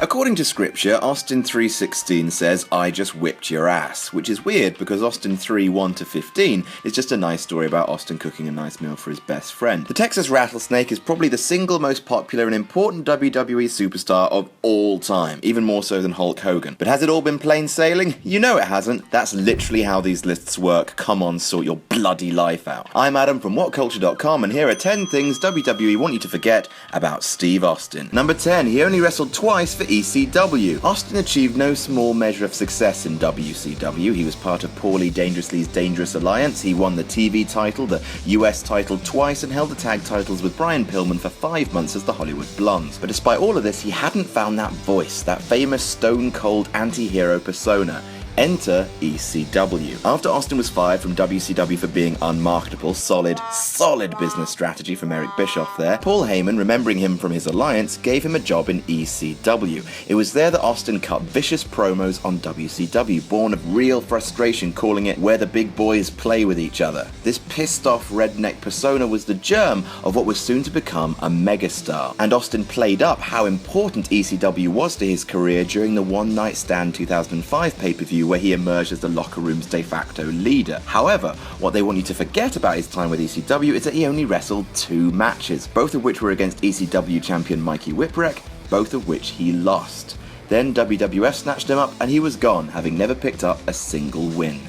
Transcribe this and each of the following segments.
According to scripture, Austin 3:16 says, "I just whipped your ass," which is weird because Austin 3:1-15 is just a nice story about Austin cooking a nice meal for his best friend. The Texas Rattlesnake is probably the single most popular and important WWE superstar of all time, even more so than Hulk Hogan. But has it all been plain sailing? You know it hasn't. That's literally how these lists work. Come on, sort your bloody life out. I'm Adam from WhatCulture.com, and here are 10 things WWE want you to forget about Steve Austin. Number 10, he only wrestled twice for ECW. Austin achieved no small measure of success in WCW. He was part of Paulie Dangerously's Dangerous Alliance. He won the TV title, the US title twice, and held the tag titles with Brian Pillman for 5 months as the Hollywood Blondes. But despite all of this, he hadn't found that voice, that famous stone-cold anti-hero persona. Enter ECW. After Austin was fired from WCW for being unmarketable, solid business strategy from Eric Bischoff there, Paul Heyman, remembering him from his alliance, gave him a job in ECW. It was there that Austin cut vicious promos on WCW, born of real frustration, calling it where the big boys play with each other. This pissed-off redneck persona was the germ of what was soon to become a megastar, and Austin played up how important ECW was to his career during the One Night Stand 2005 pay-per-view where he emerged as the locker room's de facto leader. However, what they want you to forget about his time with ECW is that he only wrestled 2 matches, both of which were against ECW champion Mikey Whipwreck, both of which he lost. Then WWF snatched him up and he was gone, having never picked up a single win.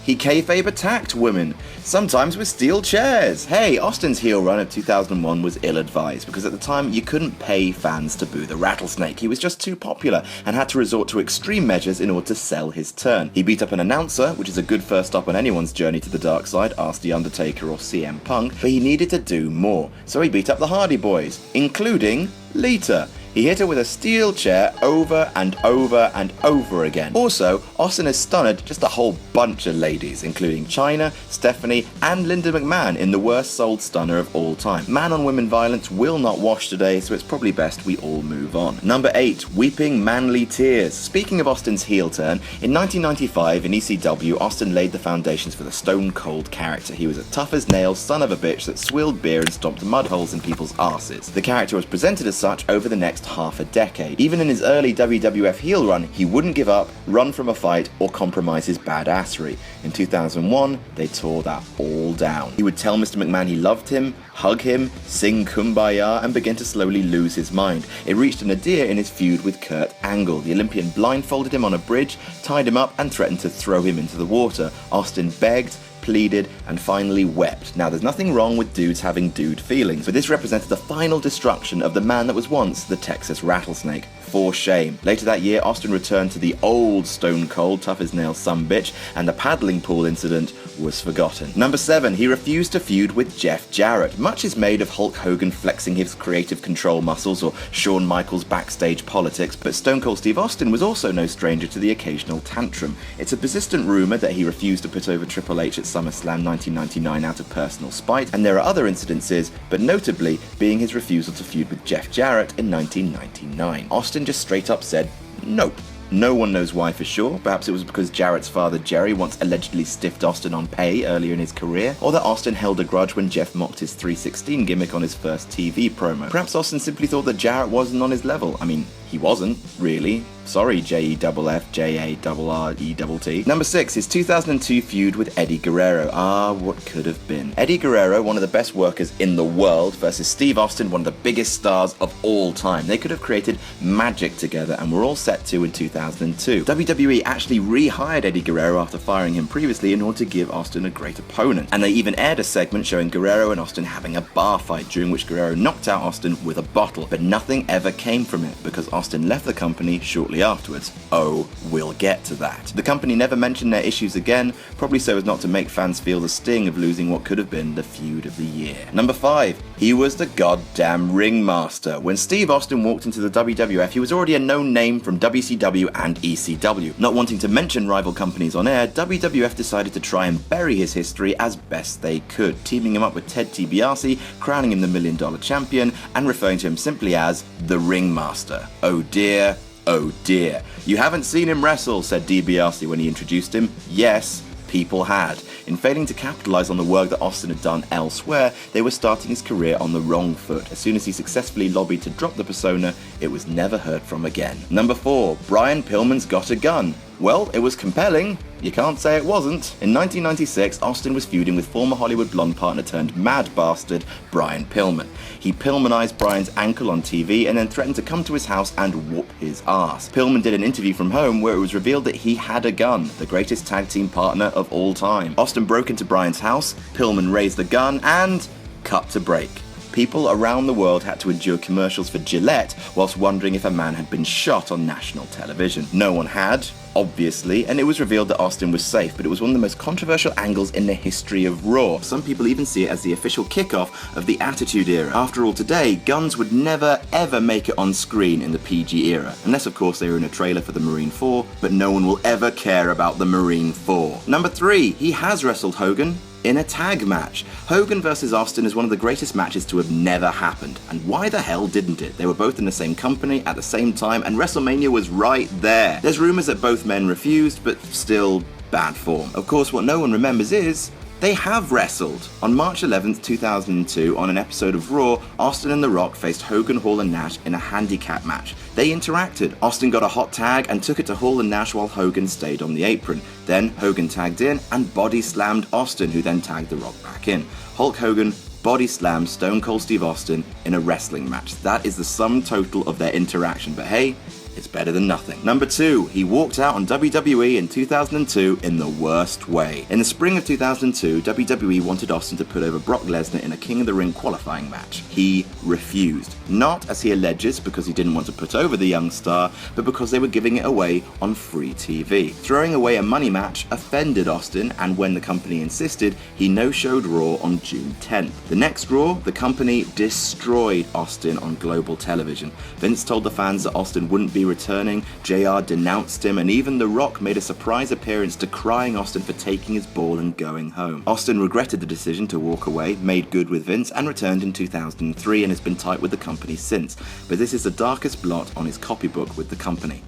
He kayfabe attacked women, sometimes with steel chairs. Hey, Austin's heel run of 2001 was ill-advised because at the time you couldn't pay fans to boo the Rattlesnake. He was just too popular and had to resort to extreme measures in order to sell his turn. He beat up an announcer, which is a good first stop on anyone's journey to the dark side, ask The Undertaker or CM Punk, but he needed to do more. So he beat up the Hardy Boys, including Lita. He hit her with a steel chair over and over and over again. Also, Austin has stunned just a whole bunch of ladies, including Chyna, Stephanie, and Linda McMahon in the worst sold stunner of all time. Man-on-women violence will not wash today, so it's probably best we all move on. Number 8, weeping manly tears. Speaking of Austin's heel turn, in 1995 in ECW, Austin laid the foundations for the Stone Cold character. He was a tough-as-nails son of a bitch that swilled beer and stomped mud holes in people's arses. The character was presented as such over the next half a decade. Even in his early WWF heel run, he wouldn't give up, run from a fight, or compromise his badassery. In 2001, they tore that all down. He would tell Mr. McMahon he loved him, hug him, sing Kumbaya, and begin to slowly lose his mind. It reached a nadir in his feud with Kurt Angle. The Olympian blindfolded him on a bridge, tied him up, and threatened to throw him into the water. Austin begged, pleaded, and finally wept. Now, there's nothing wrong with dudes having dude feelings, but this represented the final destruction of the man that was once the Texas Rattlesnake. For shame. Later that year, Austin returned to the old Stone Cold, tough-as-nails sumbitch, and the paddling pool incident was forgotten. Number 7, he refused to feud with Jeff Jarrett. Much is made of Hulk Hogan flexing his creative control muscles or Shawn Michaels' backstage politics, but Stone Cold Steve Austin was also no stranger to the occasional tantrum. It's a persistent rumor that he refused to put over Triple H at SummerSlam 1999 out of personal spite, and there are other incidences, but notably being his refusal to feud with Jeff Jarrett in 1999. Austin just straight up said, nope. No one knows why for sure. Perhaps it was because Jarrett's father Jerry once allegedly stiffed Austin on pay earlier in his career, or that Austin held a grudge when Jeff mocked his 316 gimmick on his first TV promo. Perhaps Austin simply thought that Jarrett wasn't on his level. I mean, he wasn't, really. Sorry, JEFFJARRETT. Number 6, his 2002 feud with Eddie Guerrero. What could have been. Eddie Guerrero, one of the best workers in the world, versus Steve Austin, one of the biggest stars of all time. They could have created magic together, and were all set to in 2002. WWE actually rehired Eddie Guerrero after firing him previously in order to give Austin a great opponent. And they even aired a segment showing Guerrero and Austin having a bar fight, during which Guerrero knocked out Austin with a bottle. But nothing ever came from it, because Austin left the company shortly afterwards. Oh, we'll get to that. The company never mentioned their issues again, probably so as not to make fans feel the sting of losing what could have been the feud of the year. Number 5, he was the goddamn ringmaster. When Steve Austin walked into the WWF, he was already a known name from WCW and ECW. Not wanting to mention rival companies on air, WWF decided to try and bury his history as best they could, teaming him up with Ted DiBiase, crowning him the $1 Million Champion, and referring to him simply as the Ringmaster. Oh dear, oh dear. You haven't seen him wrestle, said DiBiase when he introduced him. Yes, people had. In failing to capitalize on the work that Austin had done elsewhere, they were starting his career on the wrong foot. As soon as he successfully lobbied to drop the persona, it was never heard from again. Number 4. Brian Pillman's Got a Gun. Well, it was compelling. You can't say it wasn't. In 1996, Austin was feuding with former Hollywood blonde partner turned mad bastard Brian Pillman. He Pillmanized Brian's ankle on TV and then threatened to come to his house and whoop his ass. Pillman did an interview from home where it was revealed that he had a gun, the greatest tag team partner of all time. Austin broke into Brian's house, Pillman raised the gun, and cut to break. People around the world had to endure commercials for Gillette whilst wondering if a man had been shot on national television. No one had, obviously, and it was revealed that Austin was safe, but it was one of the most controversial angles in the history of Raw. Some people even see it as the official kickoff of the Attitude Era. After all, today, guns would never ever make it on screen in the PG era, unless of course they were in a trailer for the Marine 4, but no one will ever care about the Marine 4. Number 3, he has wrestled Hogan in a tag match. Hogan vs Austin is one of the greatest matches to have never happened, and why the hell didn't it? They were both in the same company at the same time, and WrestleMania was right there. There's rumours that both men refused, but still bad form. Of course, what no one remembers is they have wrestled. On March 11th, 2002, on an episode of Raw, Austin and The Rock faced Hogan, Hall and Nash in a handicap match. They interacted. Austin got a hot tag and took it to Hall and Nash while Hogan stayed on the apron. Then Hogan tagged in and body slammed Austin, who then tagged The Rock back in. Hulk Hogan body slammed Stone Cold Steve Austin in a wrestling match. That is the sum total of their interaction, but hey, it's better than nothing. Number 2, he walked out on WWE in 2002 in the worst way. In the spring of 2002, WWE wanted Austin to put over Brock Lesnar in a King of the Ring qualifying match. He refused. Not, as he alleges, because he didn't want to put over the young star, but because they were giving it away on free TV. Throwing away a money match offended Austin, and when the company insisted, he no-showed Raw on June 10th. The next Raw, the company destroyed Austin on global television. Vince told the fans that Austin wouldn't be returning, JR denounced him, and even The Rock made a surprise appearance decrying Austin for taking his ball and going home. Austin regretted the decision to walk away, made good with Vince, and returned in 2003 and has been tight with the company since, but this is the darkest blot on his copybook with the company.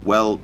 Well,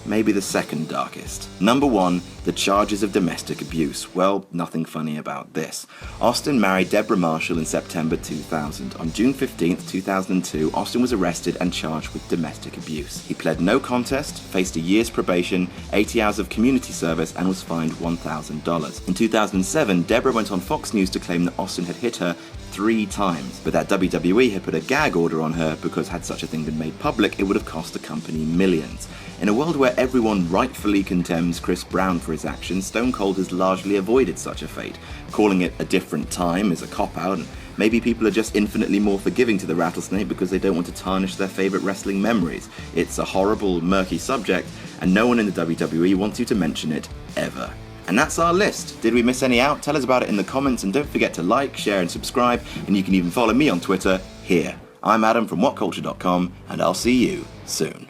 maybe the second darkest. Number 1, the charges of domestic abuse. Well, nothing funny about this. Austin married Deborah Marshall in September 2000. On June 15th, 2002, Austin was arrested and charged with domestic abuse. He pled no contest, faced a year's probation, 80 hours of community service, and was fined $1,000. In 2007, Deborah went on Fox News to claim that Austin had hit her 3 times, but that WWE had put a gag order on her because had such a thing been made public, it would have cost the company millions. In a world where everyone rightfully condemns Chris Brown for his actions, Stone Cold has largely avoided such a fate. Calling it a different time is a cop-out, and maybe people are just infinitely more forgiving to the Rattlesnake because they don't want to tarnish their favourite wrestling memories. It's a horrible, murky subject, and no one in the WWE wants you to mention it, ever. And that's our list. Did we miss any out? Tell us about it in the comments, and don't forget to like, share and subscribe, and you can even follow me on Twitter here. I'm Adam from WhatCulture.com, and I'll see you soon.